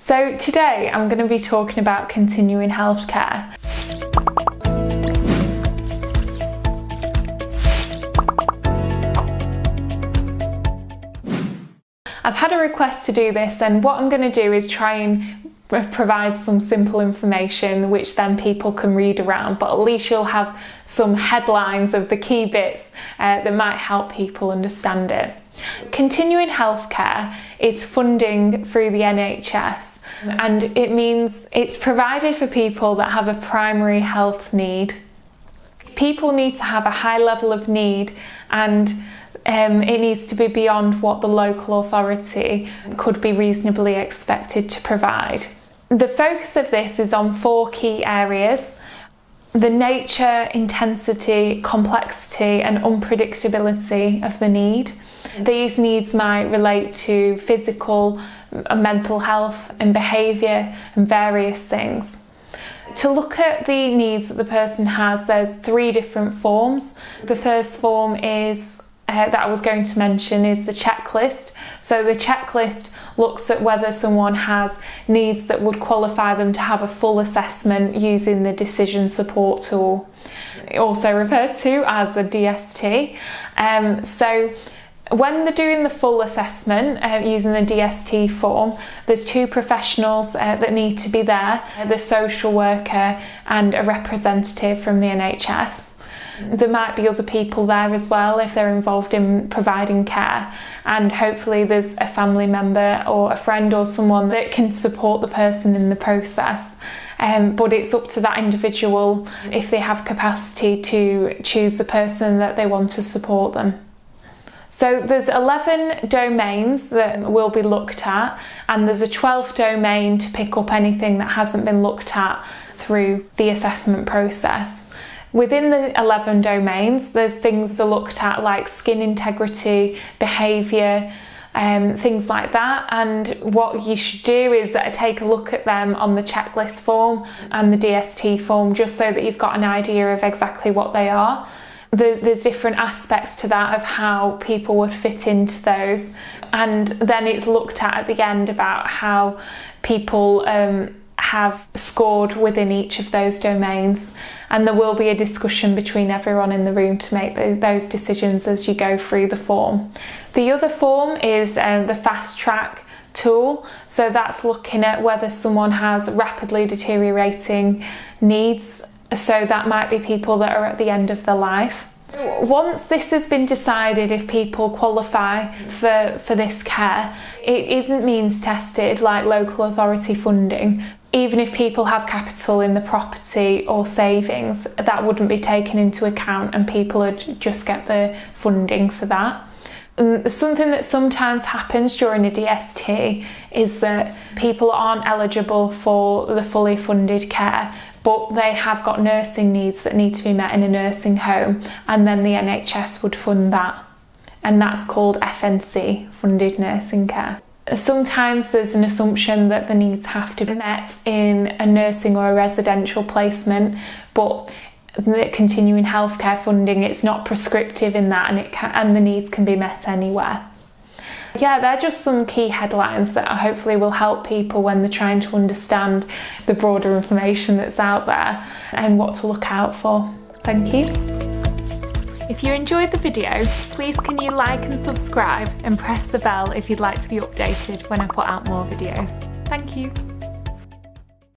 So today I'm going to be talking about continuing healthcare. I've had a request to do this, and what I'm going to do is try and provide some simple information which then people can read around, but at least you'll have some headlines of the key bits that might help people understand it. Continuing healthcare is funding through the NHS, and it means it's provided for people that have a primary health need. People need to have a high level of need, and it needs to be beyond what the local authority could be reasonably expected to provide. The focus of this is on 4 key areas: the nature, intensity, complexity and unpredictability of the need. These needs might relate to physical and mental health and behaviour and various things. To look at the needs that the person has, there's 3 different forms. The first form is that I was going to mention is the checklist. So the checklist looks at whether someone has needs that would qualify them to have a full assessment using the decision support tool, also referred to as a DST. So when they're doing the full assessment using the DST form, there's 2 professionals that need to be there, the social worker and a representative from the NHS. There might be other people there as well if they're involved in providing care, and hopefully there's a family member or a friend or someone that can support the person in the process. But it's up to that individual if they have capacity to choose the person that they want to support them. So there's 11 domains that will be looked at, and there's a 12th domain to pick up anything that hasn't been looked at through the assessment process. Within the 11 domains, there's things to looked at like skin integrity, behaviour, things like that. And what you should do is take a look at them on the checklist form and the DST form, just so that you've got an idea of exactly what they are. There's different aspects to that of how people would fit into those, and then it's looked at the end about how people have scored within each of those domains, and there will be a discussion between everyone in the room to make those decisions as you go through the form. The other form is the fast track tool, so that's looking at whether someone has rapidly deteriorating needs, so that might be people that are at the end of their life. Once this has been decided, if people qualify for this care, it isn't means tested like local authority funding. Even if people have capital in the property or savings, that wouldn't be taken into account, and people would just get the funding for that. Something that sometimes happens during a DST is that people aren't eligible for the fully funded care, but they have got nursing needs that need to be met in a nursing home, and then the NHS would fund that, and that's called FNC, funded nursing care. Sometimes there's an assumption that the needs have to be met in a nursing or a residential placement, but the continuing healthcare funding, it's not prescriptive in that, and the needs can be met anywhere. Yeah, they're just some key headlines that hopefully will help people when they're trying to understand the broader information that's out there and what to look out for. Thank you. If you enjoyed the video, please can you like and subscribe and press the bell if you'd like to be updated when I put out more videos. Thank you.